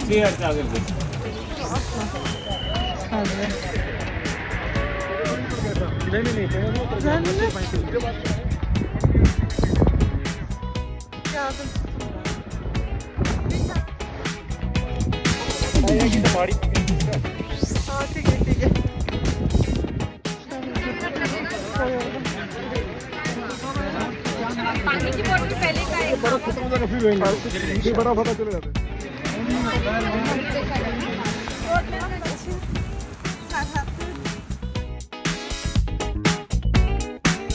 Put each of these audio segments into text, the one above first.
Diğer çağırdı. Hadi. नहीं Cennet. Yardım. Saate geçecek. पानी की बोतल पहले का एक बड़ा खत्म होता है फिर ये बड़ा पता चले जाता है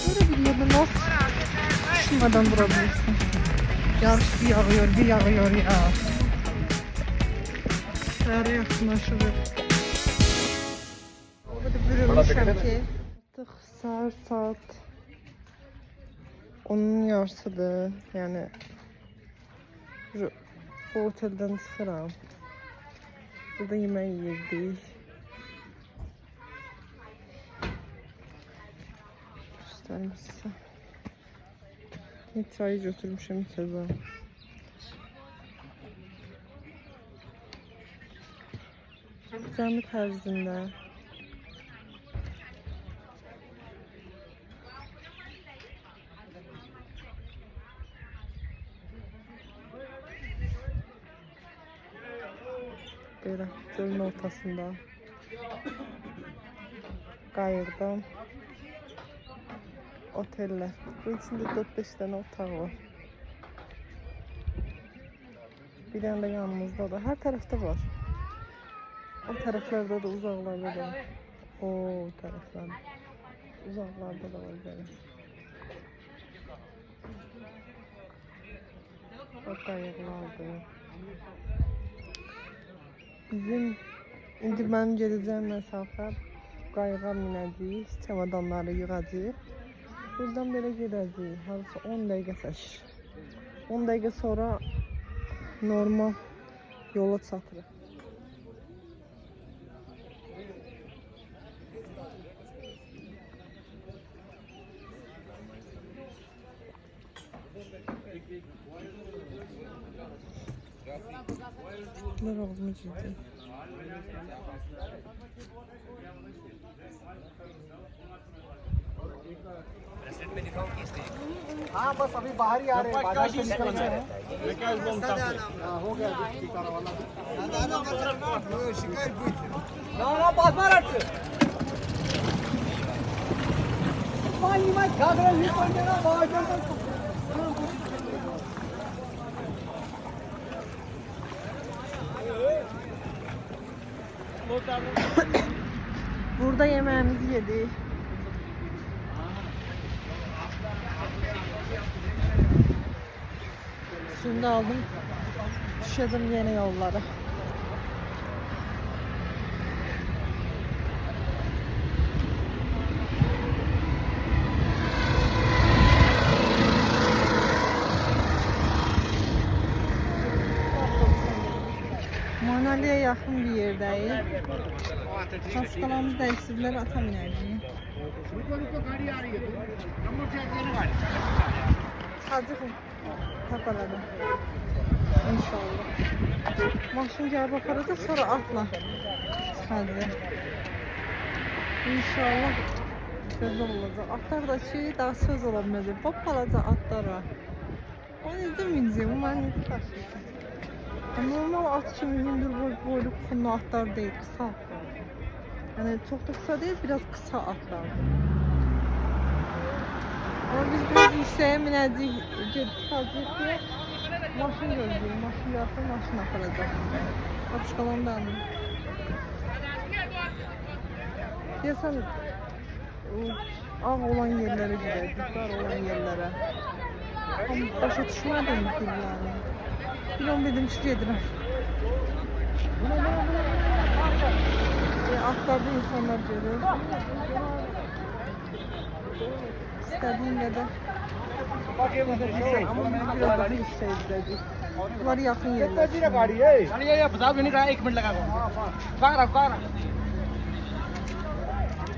Böyle bir yerde nasıl şunlardan durabilirsin? Yağış bir yağıyor, bir yağıyor ya. Her yakına şuraya. Burada bürünmüşəm ki. Artıq saat 10'un yarısıdır. Yani bu otelden çıxıram. Burada yemək yeyirdik. Göstərim sizə. Çayı götürmüşəm içəzə. Cəmi tərzində. Böyle gölün ortasında qayıqdan oteller. Bu içinde 4-5 tane otağı var. Bir tane de yanımızda da. Her tarafta var. O taraflarda da, uzaklarda da var. O taraflarda. Uzaklarda da var böyle. O qayıqlardır. Bizim indi mənim gedəcəyim məsafə qayığa minəcəyik, çamadanları yığacağıq. Buradan belə gedəcəyik. Harası 10 dəqiqə çəkir. 10 dəqiqə sonra normal yola çatırıq. Bunlar olmayacak. हाँ बस अभी बाहर ही आ रहे हैं बाजार से निकल रहे हैं हाँ हो गया टीका वाला शिकायत हुई ना ना पास मार हट पानी में घाघरा नहीं पड़ने ना बाजार Burada yemeğimizi yedik. Şimdi aldım. Düşedim yeni yollara. Manali'ye yakın bir yerdeyim. Hastalarımızı değiştirdiler, atam enerjiyi. Hadi takaladı. İnşallah. Maşın gelip aparacaq, sonra atla. Hadi. İnşallah söz olacaq. Atlar da ki, daha söz ola bilməyəcək. Balaca atlar var. O necə minəcək? Bu mən necə daşıyacaq? Normal at kimi hündür boylu kufunlu atlar değil, kısa atlar. Yani çok da kısa değil, biraz kısa atlar. Ama biz biraz yükseğe minəcəyik, çıxacağıq diye maşın gözləyik. Maşın gəlsə maşın aparacaq. Apışqalan da alın. Deyəsən, ağ olan yerlərə gedəcək, dar olan yerlərə. Ama başa düşmədim dillərini. Bilmem dedim ki gedirəm. Atlarda insanlar görür. İstediğin kadar gidebilirsin ama biz biraz daha yükseğe gideceğiz. Bunlar yakın yerler.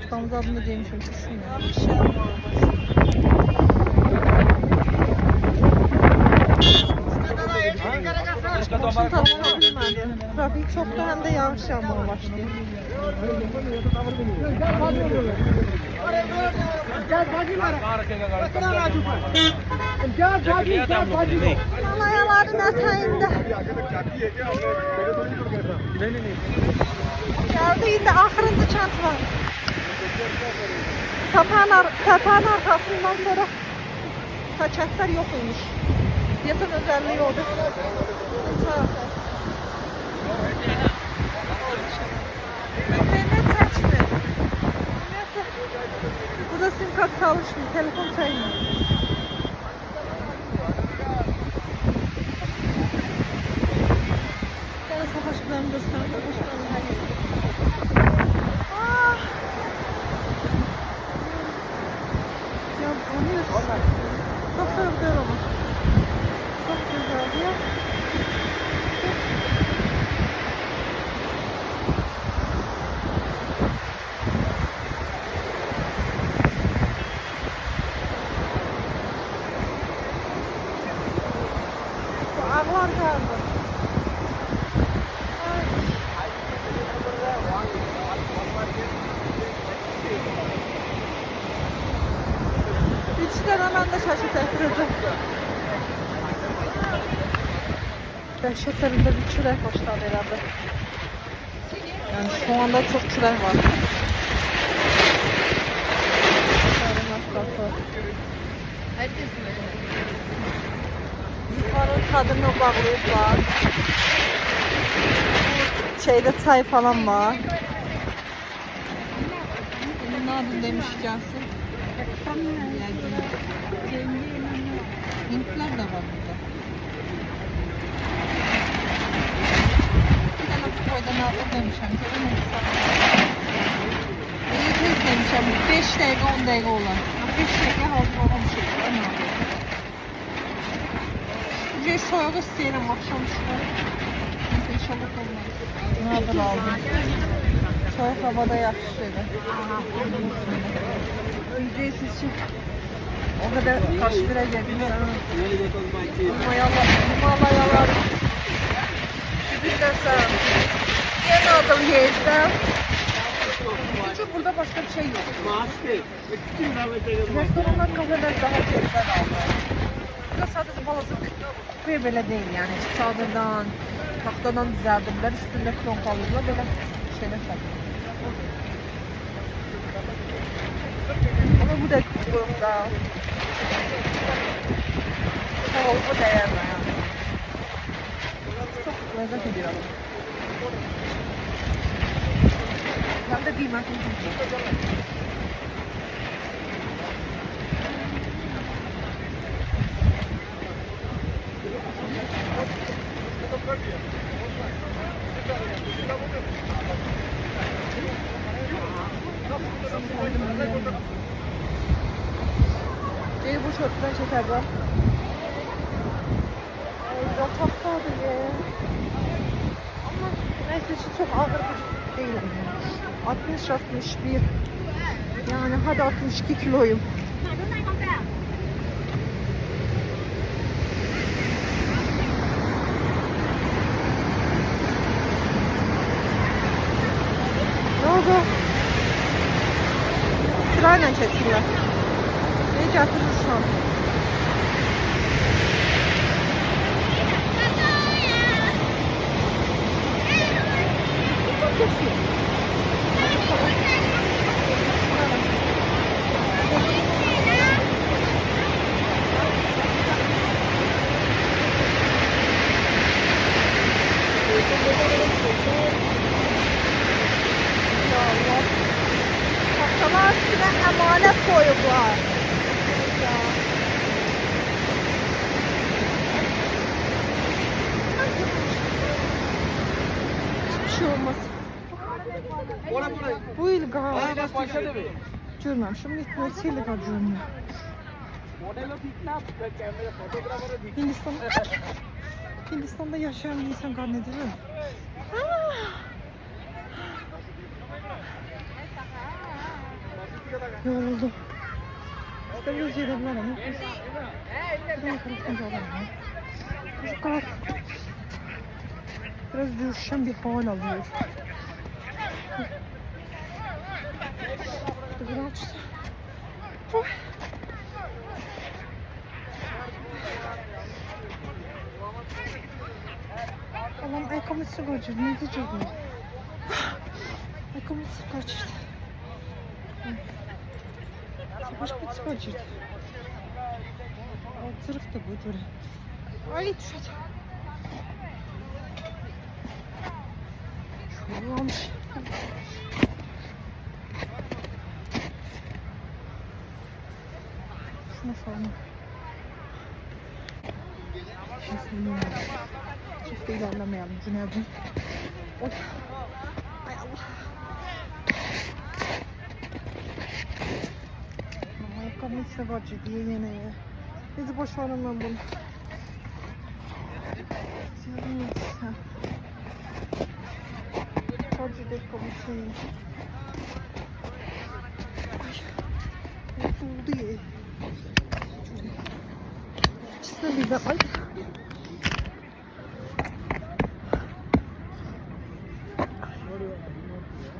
Tutamız adını demişim, düşünmüyorum. Maşın tanışa bilmədi. Trafik çoxdur, həm də yağış yağmağa başlayır. Anayaların ətəyində. Geldi indi axırıncı kənd var. Təpənin arxasından sonra kəndlər yox imiş. Deyəsən özelliği odur. İnternet çəkdi. Burada sim kart çalışmıyor, telefon çəkmir. Gələ savaşlarını göstərim, savaşlarını hər yeri. Ya bu ne? Çok sevdim ama. Çok güzel ya. Bu ağlar geldi. İçten hemen de şaşı çektirdim. Dehşetlerinde bir çürek başladı herhalde. Yani şu anda çok çürek var. Yukarı tadını bağlayıplar. Şeyde çay falan var. Bunun adı demiş gelsin. Hintler de var burada. Bir tane koydan aldım demişim. İyi tez demişim. 5 dakika 10 dakika olan. 5 dakika hazır olan bir şey. Bir soğuk isteyelim akşam üstüne. Neyse inşallah olmaz. Ne adır aldım. Soğuk havada yakışıydı. Ücretsiz için. O kadar kaşmire geldim sana. Himalayalar. Bir de sen. Yeni adım yersem. Çünkü burada başka bir şey yok. Restoranlar, kafeler daha çekten aldı. Burada sadece balık ve böyle değil yani. Çadırdan, tahtadan düzeldirler. Üstünde kron kalırlar. Böyle şeyler satıyor. Ama bu da burada. Bu değerli yani. Çok lezzet ediyor. Hem de kıymetli. Bu çöpten çekeceğim. Biraz tatlı diye. Ama neyse çok ağır bir değil. 60-61. Yani hadi 62 kiloyum. Ne oldu? Sırayla kesiliyor. Ne getirir şu an? Tahtalar üstüne emanet koyublar. Hiçbir şey olmaz. Bu ilgal. Görmemişim. Bitmesi ilgal görünüyor. Hindistan'da yaşayan bir insan zannedilir mi? Yoruldum. İstemiyoruz yedebilir ama. Çocuklar. Biraz düşüşen bir hal alıyor. Biraz Allah'ım ayakkabımı kaçırdı. Ne diyeceğim? Ayakkabımı kaçırdı. Başka kaçırdı. Tırık da bu böyle. Ay düşeceğim. Şuramış. Şuna sorma. Çok da ilerlemeyelim Cüneyt'im. Oy. Ay Allah. Ayakkabımı içine bacı diye yine ya. Neyse boş verin ben bunu. Yardım etsin. Bacı da ayakkabısıyım. Ay. Oldu ya. İkisine birden ay.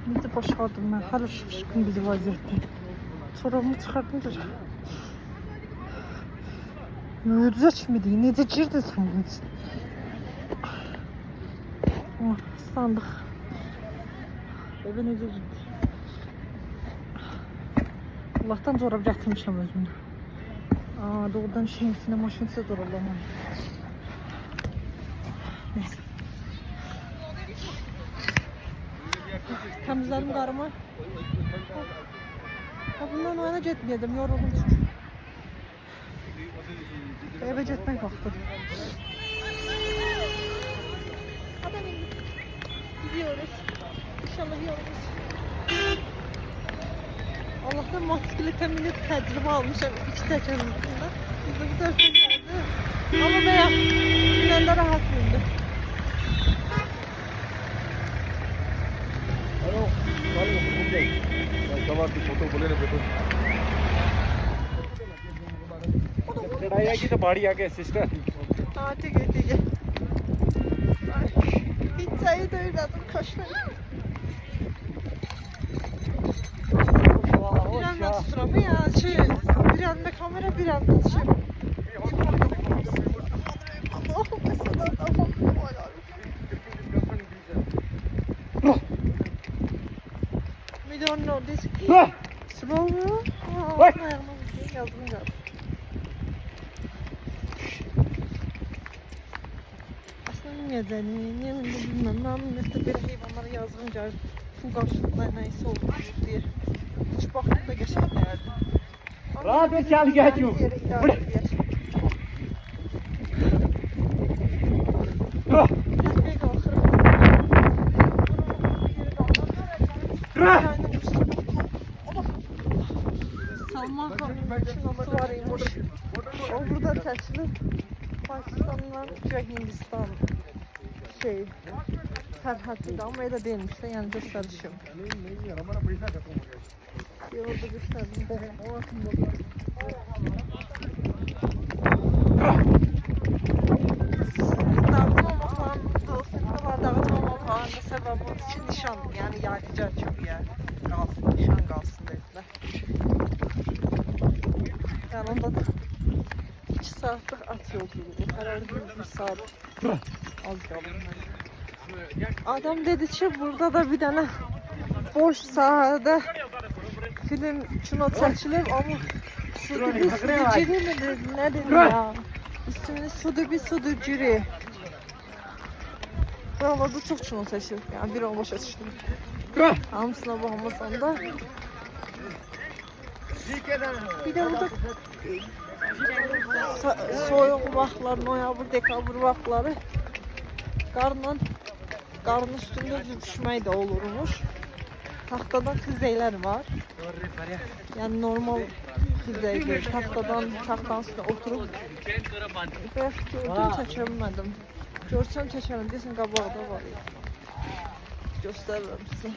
Neyse başardım ben. Hala şaşkın bir vaziyette. Çorabımı çıkardım da. Yürüyecek mi diye? Ne diyecekti sen bunun için? Oh, sandık. Eve nece gitti? Allah'tan çorap getirmişim özümde. Doğrudan şeyin içine maşinse çorablamam. Neyse. Temizledim karımı. Bundan oyuna gitmeyeceğim, yoruldum çünkü. Eve gitmek vakti. Hadi gidiyoruz. İnşallah gidiyoruz. Allah'tan motosiklete minip tecrübe almışım 2 tekerlekinde. Biz de bu tarafa geldi. Ama beyaz. Bilen de rahat bindi. Alo, सवार की फोटो बोले ना फोटो चढ़ाई आएगी तो बाड़ी आके सिस्टर हाँ ठीक है hiç sayı duymadım koşmayı bir anda tuturamı ya bir anda kamera bir anda Allah'ım mesela We don't know this. Slow. Yazdım galiba. Aslında bilmeyeceğim. Yemin de bilmem. Namimette bir hayvanlara yazınca bu karşılıklar neyse olmuş diye. Hiç baktım da geçenlerdi. Rahat et gel geçiyorum. Salman Khan'ın varıymış. O burada seçilip Pakistan'dan Hindistan sərhəddidir ama elə değilmiş de yani gösterişim. Orada gösterdim. Dağıtmamaklarında sebep olduğu için nişan yani yadigar gibi yani kalsın, nişan kalsın dediler. Yani onda da 2 saatlik at yolculuğu, herhalde 1 saat az kalın. Adam dedi ki burada da bir tane boş sahada film kino çekilir ama Sudubi Sudugiri mi dedi, ne dedi ya? İsmini Sudubi Sudugiri. Buralarda çok kino çekilir, yani bir an başa düştüm. Hamısına bakmasam da. Bir de burada soğuk vaxtlar, noyabr, dekabr vaxtları qarın üstündə düşmək də olurmuş. Taxtadan xizəklər var. Yəni normal xizək deyil. Taxtanın üstünə oturub. Bəs gördüm, çəkəmədim. Görsəm çəkərəm, desin qabaqda var ya. Göstərirəm sizə.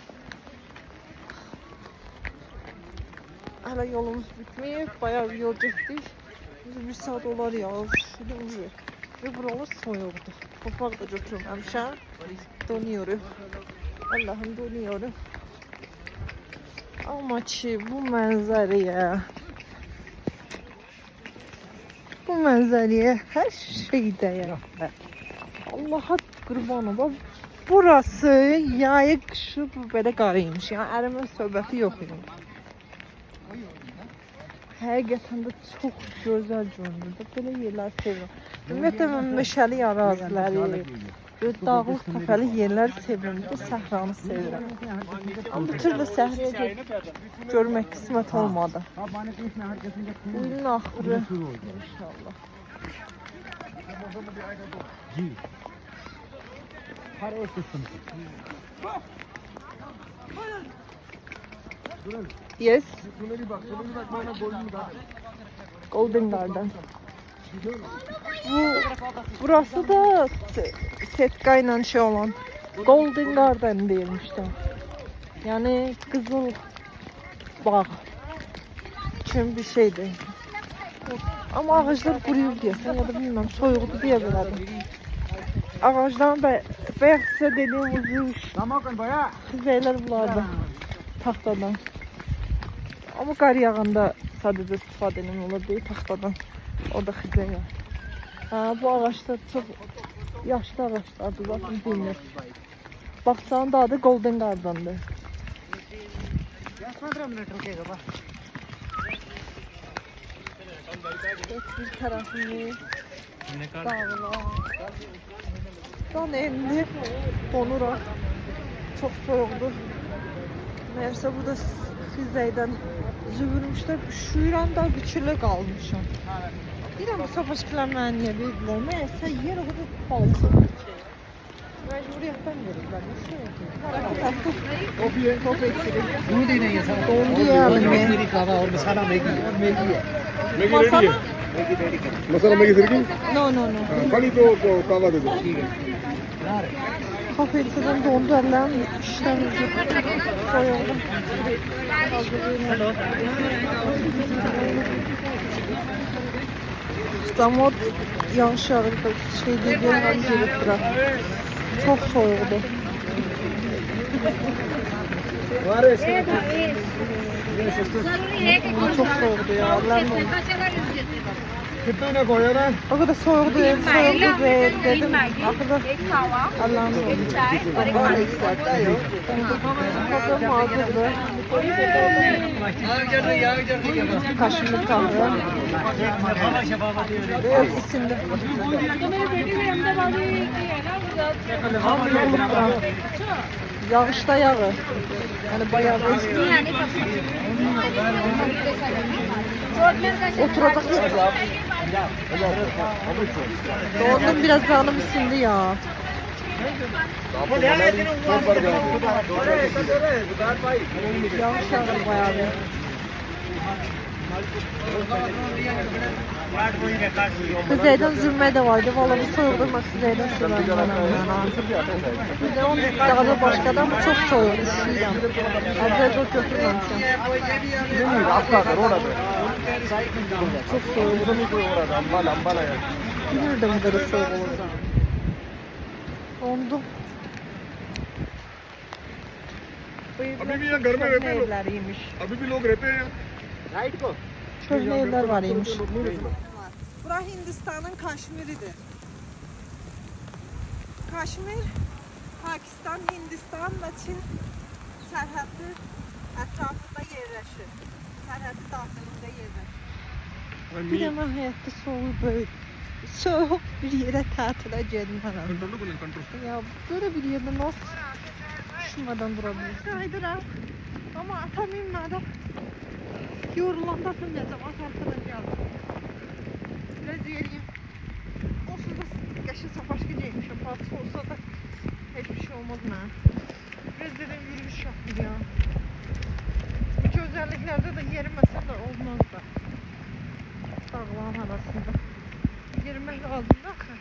Hələ yolumuz bitməyib, bayağı yol getdik. 1 saat olar ya, şurada. Ve buralar soyuqdur. Papaq da götürməmişəm. Donuyorum. Allah'ım donuyorum. Ama ki bu manzaraya her şey değer. Allah'a kurban olam. Burası yayı kışı böyle qarıymış. Yani ərəmə söhbəti yox idi. Həqiqətən də çox gözəl görünür. Belə yerlər sevirəm. Ümumiyyətlə mən meşəli əraziləri, böyle dağlıq təpəli yerlər sevirəm. Bu səhranı sevirəm. Amma bir türlü səhraya görmək qismət olmadı. Bu ilin axırı inşallah. Yes. Golden Garden. Burası da Setka ile şey olan Golden Garden deyilmişler. Yani kızıl bağ için bir şeydi. Ama ağaçlar kuruyub deyəsən ya da bilmem soyuqdu deyə bilərdim. Ağacdan bayaq sizə dediyim uzun xizəklər bulardı taxtadan. Ama qar yağanda sadəcə istifadə edilən olur deyil taxtadan. O da xizək var. Bu ağaçlar çox yaşlı ağaçlardır. Bakın bilinir. Baxçanın da adı Golden Garden'dır. Bir tarafımız dağlar. Dan elini donuram. Çok soğukdur. Meğerse burada xizəkdən züvürmüşlər. Üşüyürəm da bükülü qalmışam. Deyirəm bu savaşçılar mənə niyə verdilər? Meğerse yer o qədər pahalısı. Mecburiyyətdən verirlər. Top eksirik. दूध ही नहीं है sir Dondu yani. मेरी कावा और मसाला मैगी है Masala? मसाला मैगी सिरकी No, no, no. खाली तो कावा दे दो Kafeteryadan dondu ellerim işlemci soyuldu. Damot yağış yağırdı. Şey değil, gelip bırak. Çok soğukdu. Çok soğukdu ya. Allah'ım oldu. कितने ने खोया ना O kadar soğukdu, soğukdu ve dedim. Akıda एक खावा Allah'ım oldu. एक चाय और एक पानी Kafam hazırdı. Kaşımlı kahve. Biraz isimli. Yağışta yağı. Yani bayağı bir oturacak yer. Doğdum biraz canım isindi ya. Yağış yağdı bayağı bir. Kuzeyden zülme de vardı. Vallahi bir soğukdur bak kuzeyden sürmem ben. Bir de onun dağda başkadan bu çok soğuk. Üşüyeceğim. Azrail o götürmemişim. Çok soğuk. Bilirdim bu kadar soğuk olacak. Dondum. Bu अभी भी यहाँ घर में रहते हैं लोग evleriymiş. अभी भी लोग रहते हैं राइट को Köhne evler varmış. Bura Hindistan'ın Kaşmir'idir. Kaşmir, Pakistan, Hindistan ve Çin sərhədi ətrafında yerləşir. Sərhədi daxilində yerləşir. Bir də mən həyatda soğuk bir yerə tətilə getmərəm. Ya böyle bir yerdə nasıl üşümədən dura bilirsin? Kaydıram. Ama atam inmədim. Yorulanda atılmayacağım. At arkadan geldim. Biraz yeriyim. Olsun da qəşin sapaşkı giymişim. Patsı olsa da hiçbir şey olmaz mənə. Biraz dedim yürüyüş yapayım ya. Bu güzelliklerde de yerimese de olmaz da. Dağların arasında. Yerimək lazım da axı.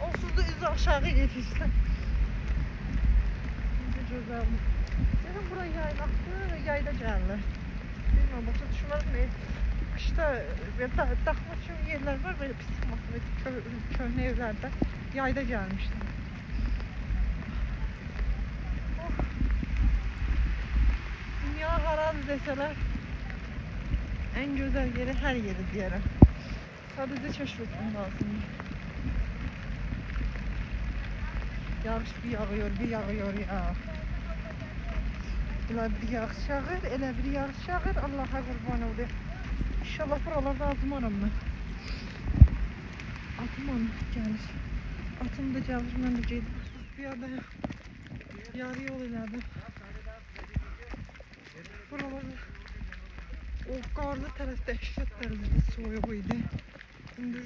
Olsun da üzü aşağı yetişsin. Necə gözəldir. Dedim bura yaylaqdır ve yayda gəlir. Bilmem, başa düşmədim. Qışda böyle daxma kimi yerlər var, böyle pis köhnə evlərdə yayda gəlmişdim. Oh. Dünya haradır desələr, en güzel yeri her yeri diyerek. Sadece keşf etmem lazım. Yağış bir yağıyor, bir yağıyor ya. Elə bir yağış yağır, elə bir yağış yağır. Allah'a qurban olayım. İnşallah buralarda azmaram mən. Atım gəlir. Atım da gəlir, mən də gedib. Bir yada yarı yol elədim. Buralarda o qarlı tərəf dəhşət dərəcədə soyuq idi. İndi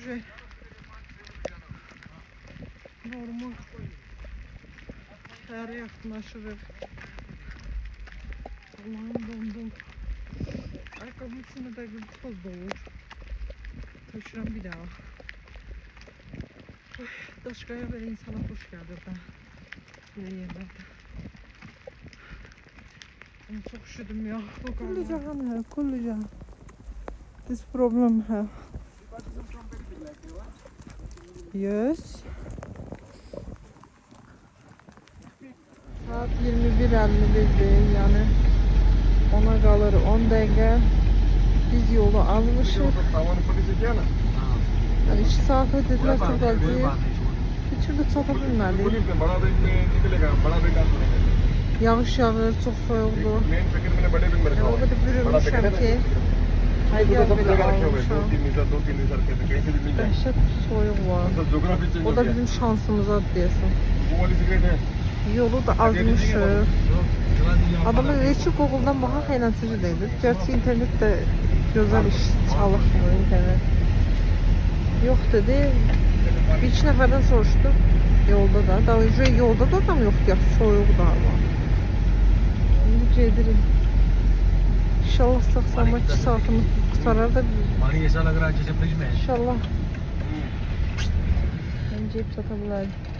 normal şəhərə yaxınlaşırıq. Allah'ım dondum. Ayakkabımın içinde de bir toz dolur. Taşıram bir daha. Daşkaya böyle insana hoş geldi da. Böyle yerlerde. Ama çok üşüdüm ya. Kullu cahan hai, kullu cahan. This problem hai. Yes. Saat 21:51'dir yani. Ona kalır 10 dakika. Biz yolu almışız. Yani 2 saat dediler sadece. Bir türlü çatabilmedik. Yağış yağır, çok soğukdu. Yani o kadar bürünmüşüm ki. Hayır bile almışım. Dehşet bir soğuk var. O da bizim şansımıza diyesin. Yolu da azmışıq. Adamın reçi Google'dan baxaq eğlənceli deyildi. Gerçi internet de gözəl iş çalışmıyor internet. Yox dedi. Bir iki nəfərdən soruşdum yolda da. Daha önce yolda da adam yoxdu ya, soyuq da hava. İndi gedirik. İnşallah sağ-salamat 2 saatimiz qutarar da İnşallah. Mən gedib çata bilərik.